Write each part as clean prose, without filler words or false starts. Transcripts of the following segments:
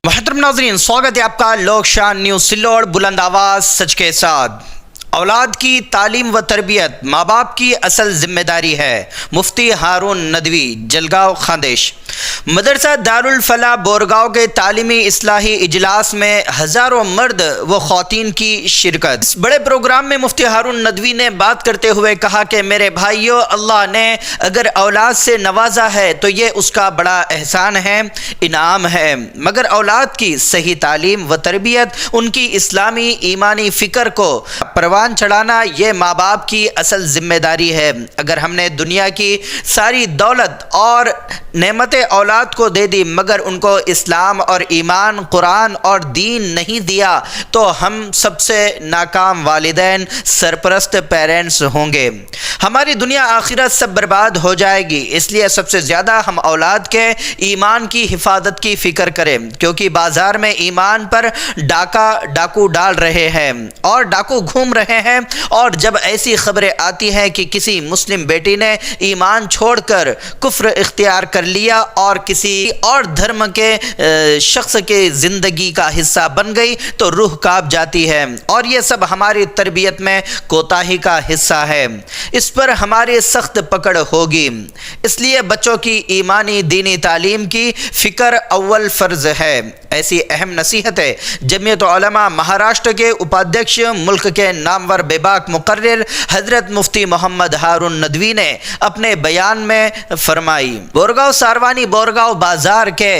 محترم ناظرین، سواگت ہے آپ کا لوک شان نیوز سلوڑ، بلند آواز سچ کے ساتھ۔ اولاد کی تعلیم و تربیت ماں باپ کی اصل ذمہ داری ہے۔ مفتی ہارون ندوی، جلگاؤں خاندیش۔ مدرسہ دارالفلاح بورگاؤں کے تعلیمی اصلاحی اجلاس میں ہزاروں مرد و خواتین کی شرکت۔ اس بڑے پروگرام میں مفتی ہارون ندوی نے بات کرتے ہوئے کہا کہ میرے بھائیوں، اللہ نے اگر اولاد سے نوازا ہے تو یہ اس کا بڑا احسان ہے، انعام ہے، مگر اولاد کی صحیح تعلیم و تربیت، ان کی اسلامی ایمانی فکر کو پروان چڑھانا یہ ماں باپ کی اصل ذمہ داری ہے۔ اگر ہم نے دنیا کی ساری دولت اور نعمت اولاد کو دے دی مگر ان کو اسلام اور ایمان، قرآن اور دین نہیں دیا تو ہم سب سے ناکام والدین، سرپرست پیرنٹس ہوں گے۔ ہماری دنیا آخرت سب برباد ہو جائے گی۔ اس لیے سب سے زیادہ ہم اولاد کے ایمان کی حفاظت کی فکر کریں، کیونکہ بازار میں ایمان پر ڈاکو ڈال رہے ہیں اور ڈاکو گھوم رہے ہیں، اور جب ایسی خبریں آتی ہیں کہ کسی مسلم بیٹی نے ایمان چھوڑ کر کفر اختیار کر لیا اور کسی اور دھرم کے شخص کے زندگی کا حصہ بن گئی تو روح کانپ جاتی ہے، اور یہ سب ہماری تربیت میں کوتاہی کا حصہ ہے۔ اس پر ہماری سخت پکڑ ہوگی۔ اس لیے بچوں کی ایمانی دینی تعلیم کی فکر اول فرض ہے۔ ایسی اہم نصیحت ہے جمعیت علماء مہاراشٹر کے اپادھیکش، ملک کے نامور بے باک مقرر حضرت مفتی محمد ہارون ندوی نے اپنے بیان میں فرمائی۔ بورگاؤں ساروانی بورگاؤں بازار کے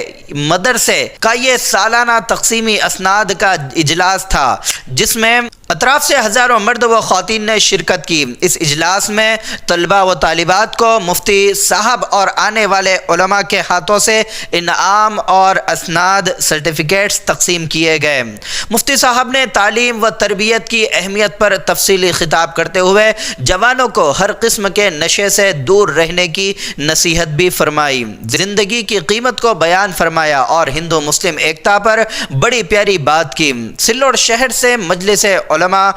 مدرسے کا یہ سالانہ تقسیمی اسناد کا اجلاس تھا، جس میں اطراف سے ہزاروں مرد و خواتین نے شرکت کی۔ اس اجلاس میں طلباء و طالبات کو مفتی صاحب اور آنے والے علماء کے ہاتھوں سے انعام اور اسناد سرٹیفکیٹس تقسیم کیے گئے۔ مفتی صاحب نے تعلیم و تربیت کی اہمیت پر تفصیلی خطاب کرتے ہوئے جوانوں کو ہر قسم کے نشے سے دور رہنے کی نصیحت بھی فرمائی، زندگی کی قیمت کو بیان فرمایا اور ہندو مسلم ایکتا پر بڑی پیاری بات کی۔ سلوڑ شہر سے مجلس علماء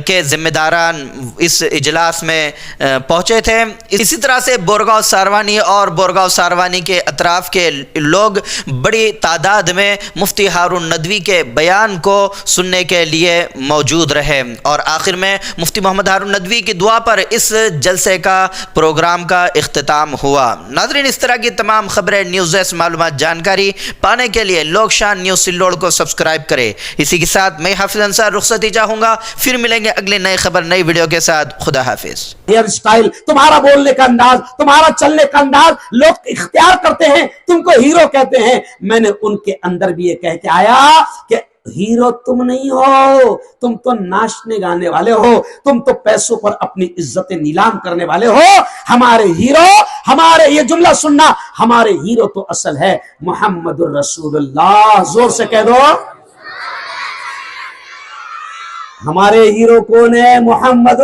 کے ذمہ داران اس اجلاس میں پہنچے تھے۔ اسی طرح سے بورگاؤں ساروانی اور بورگاؤں ساروانی کے اطراف کے لوگ بڑی تعداد میں مفتی ہارون ندوی کے بیان کو سننے کے لیے موجود رہے، اور آخر میں مفتی محمد ہارون ندوی کی دعا پر اس جلسے کا پروگرام کا اختتام ہوا۔ ناظرین، اس طرح کی تمام خبریں، نیوزز، معلومات، جانکاری پانے کے لیے لوک شان نیوز سلوڑ کو سبسکرائب کریں۔ اسی کے ساتھ میں حافظ انصار رخصتی چاہوں گا، پھر ملیں گے اگلی نئی خبر، نئی ویڈیو کے ساتھ۔ خدا حافظ۔ ہیئر سٹائل، تمہارا بولنے کا انداز، تمہارا چلنے کا انداز لوگ اختیار کرتے ہیں، تم کو ہیرو کہتے ہیں۔ میں نے ان کے اندر بھی یہ کہہ کے آیا کہ ہیرو تم نہیں ہو، تم تو ناچنے گانے والے ہو، تم تو پیسوں پر اپنی عزت نیلام کرنے والے ہو۔ ہمارے ہیرو، ہمارے یہ جملہ سننا، ہمارے ہیرو تو اصل ہے محمد الرسول اللہ۔ زور سے کہہ دو، ہمارے ہیرو کون ہے؟ محمد۔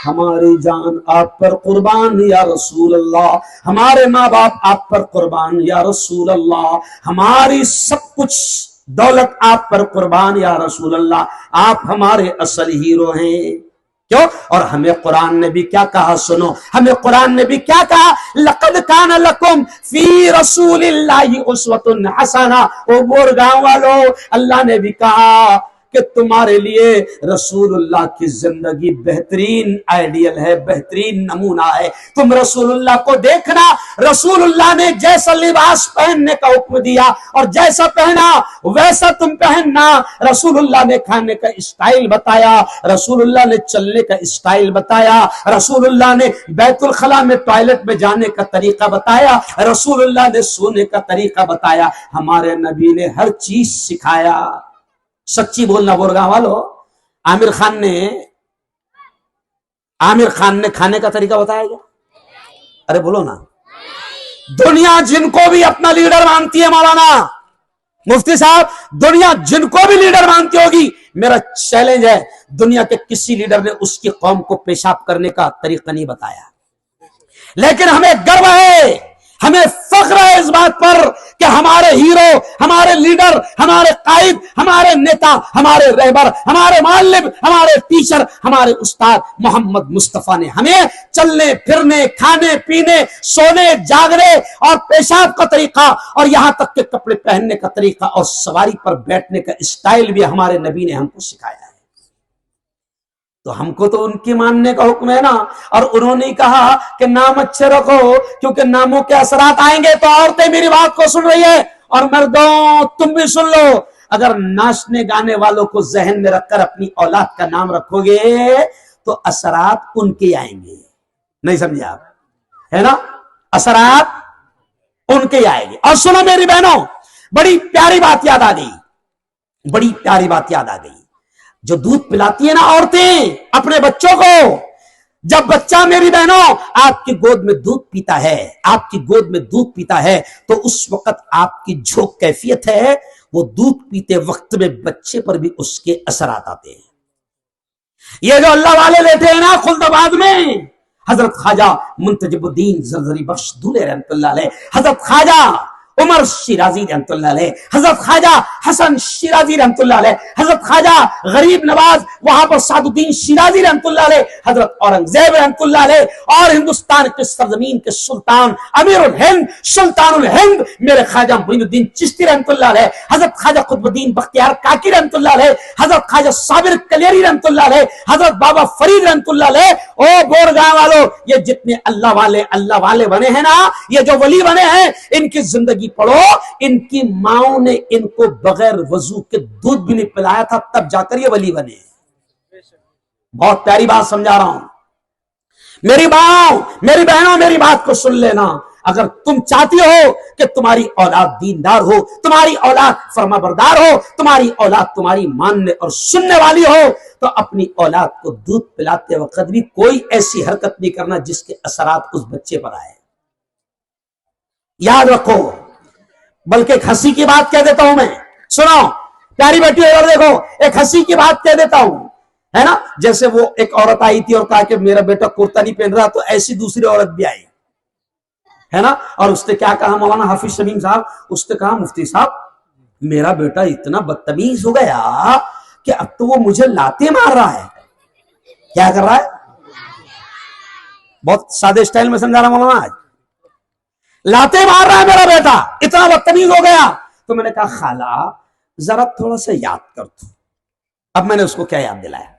ہماری جان آپ پر قربان یا رسول اللہ، ہمارے ماں باپ آپ پر قربان یا رسول اللہ، ہماری سب کچھ دولت آپ پر قربان یا رسول اللہ، آپ ہمارے اصل ہیرو ہیں۔ کیوں؟ اور ہمیں قرآن نے بھی کیا کہا سنو، ہمیں قرآن نے بھی کیا کہا، لقد کان لکم فی رسول اللہ اسوۃ حسنہ۔ او بورگاؤں والو، اللہ نے بھی کہا کہ تمہارے لیے رسول اللہ کی زندگی بہترین آئیڈیل ہے، بہترین نمونہ ہے۔ تم رسول اللہ کو دیکھنا، رسول اللہ نے جیسا لباس پہننے کا حکم دیا اور جیسا پہنا ویسا تم پہننا۔ رسول اللہ نے کھانے کا اسٹائل بتایا، رسول اللہ نے چلنے کا اسٹائل بتایا، رسول اللہ نے بیت الخلاء میں ٹوائلٹ میں جانے کا طریقہ بتایا، رسول اللہ نے سونے کا طریقہ بتایا، ہمارے نبی نے ہر چیز سکھایا۔ سچی بولنا بورگاؤں والو، عامر خان نے کھانے کا طریقہ بتایا گیا؟ ارے بولو نا۔ دنیا جن کو بھی اپنا لیڈر مانتی ہے، مولانا مفتی صاحب، دنیا جن کو بھی لیڈر مانتی ہوگی، میرا چیلنج ہے، دنیا کے کسی لیڈر نے اس کی قوم کو پیشاب کرنے کا طریقہ نہیں بتایا، لیکن ہمیں گرو ہے، ہمیں فخر ہے اس بات پر کہ ہمارے ہیرو، ہمارے لیڈر، ہمارے قائد، ہمارے نیتا، ہمارے رہبر، ہمارے معلم، ہمارے ٹیچر، ہمارے استاد محمد مصطفیٰ نے ہمیں چلنے پھرنے، کھانے پینے، سونے جاگنے اور پیشاب کا طریقہ اور یہاں تک کہ کپڑے پہننے کا طریقہ اور سواری پر بیٹھنے کا اسٹائل بھی ہمارے نبی نے ہم کو سکھایا ہے۔ تو ہم کو تو ان کی ماننے کا حکم ہے نا۔ اور انہوں نے کہا کہ نام اچھے رکھو کیونکہ ناموں کے اثرات آئیں گے۔ تو عورتیں میری بات کو سن رہی ہے اور مردوں تم بھی سن لو، اگر ناچنے گانے والوں کو ذہن میں رکھ کر اپنی اولاد کا نام رکھو گے تو اثرات ان کے آئیں گے۔ نہیں سمجھے آپ؟ ہے نا، اثرات ان کے آئیں گے۔ اور سنو میری بہنوں، بڑی پیاری بات یاد آ گئی، بڑی پیاری بات یاد آ گئی۔ جو دودھ پلاتی ہے نا عورتیں اپنے بچوں کو، جب بچہ میری بہنوں آپ کی گود میں دودھ پیتا ہے، آپ کی گود میں دودھ پیتا ہے تو اس وقت آپ کی جو کیفیت ہے وہ دودھ پیتے وقت میں بچے پر بھی اس کے اثرات آتے ہیں۔ یہ جو اللہ والے بیٹھے ہیں نا خلد آباد میں، حضرت خواجہ منتجب الدین زرزری بخش دولے رحمۃ اللہ علیہ، حضرت خواجہ عمر شیرازی رحمۃ اللہ علیہ، حضرت خواجہ حسن شیرازی رحمۃ اللہ علیہ، حضرت خواجہ غریب نواز وہاں پر سعد الدین شیرازی رحمۃ اللہ علیہ، حضرت اورنگزیب رحمۃ اللہ علیہ، اور ہندوستان کے سرزمین کے سلطان امیر الہند سلطان الہند میرے خواجہ معین الدین چشتی رحمۃ اللہ علیہ، حضرت خواجہ قطب الدین بختیار کاکی رحمۃ اللہ علیہ، حضرت خواجہ صابر کلیری رحمۃ اللہ علیہ، حضرت بابا فرید رحمۃ اللہ علیہ۔ او بورگاہ والوں، یہ جتنے اللہ والے بنے ہیں نا، یہ جو ولی بنے ہیں، ان کی زندگی پڑھو، ان کی ماؤں نے ان کو بغیر وضو کے دودھ بھی نہیں پلایا تھا، تب جا کر یہ ولی بنے۔ بہت پیاری بات سمجھا رہا ہوں، میری ماؤں میری بہنوں میری بات کو سن لینا۔ اگر تم چاہتی ہو کہ تمہاری اولاد دیندار ہو، تمہاری اولاد فرما بردار ہو، تمہاری اولاد تمہاری ماننے اور سننے والی ہو، تو اپنی اولاد کو دودھ پلاتے وقت بھی کوئی ایسی حرکت نہیں کرنا جس کے اثرات اس بچے پر آئے۔ یاد رکھو۔ بلکہ ایک ہنسی کی بات کہہ دیتا ہوں میں، سنو پیاری بیٹی اور دیکھو، ایک ہنسی کی بات کہہ دیتا ہوں، ہے نا۔ جیسے وہ ایک عورت آئی تھی اور کہا کہ میرا بیٹا کرتا نہیں پہن رہا، تو ایسی دوسری عورت بھی آئی، ہے نا، اور اس نے کیا کہا مولانا حافظ شمیم صاحب، اس نے کہا مفتی صاحب میرا بیٹا اتنا بدتمیز ہو گیا کہ اب تو وہ مجھے لاتے مار رہا ہے۔ کیا کر رہا ہے؟ بہت سادے اسٹائل میں سمجھا رہا مولانا، آج لاتے مار رہا ہے میرا بیٹا، اتنا بدتمیز ہو گیا۔ تو میں نے کہا خالہ ذرا تھوڑا سا یاد کر تو۔ اب میں نے اس کو کیا یاد دلایا،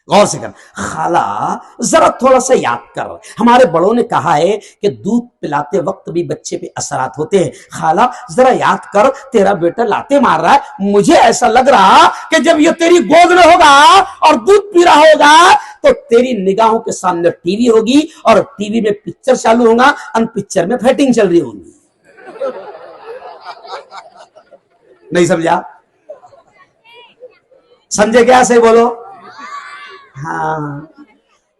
غور سے کر، خالہ ذرا تھوڑا سا یاد کر، ہمارے بڑوں نے کہا ہے کہ دودھ پلاتے وقت بھی بچے پہ اثرات ہوتے ہیں، خالہ ذرا یاد کر، تیرا بیٹا لاتے مار رہا ہے، مجھے ایسا لگ رہا کہ جب یہ تیری گود میں ہوگا اور دودھ پی رہا ہوگا تو تیری نگاہوں کے سامنے ٹی وی ہوگی اور ٹی وی میں پکچر چالو ہوگا، ان پکچر میں فائٹنگ چل رہی ہوگی۔ نہیں سمجھا؟ سمجھے کیا؟ سے بولو۔ ہاں،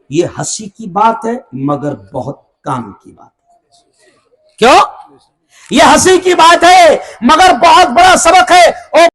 یہ ہنسی کی بات ہے مگر بہت کام کی بات ہے۔ کیوں؟ یہ ہنسی کی بات ہے مگر بہت بڑا سبق ہے۔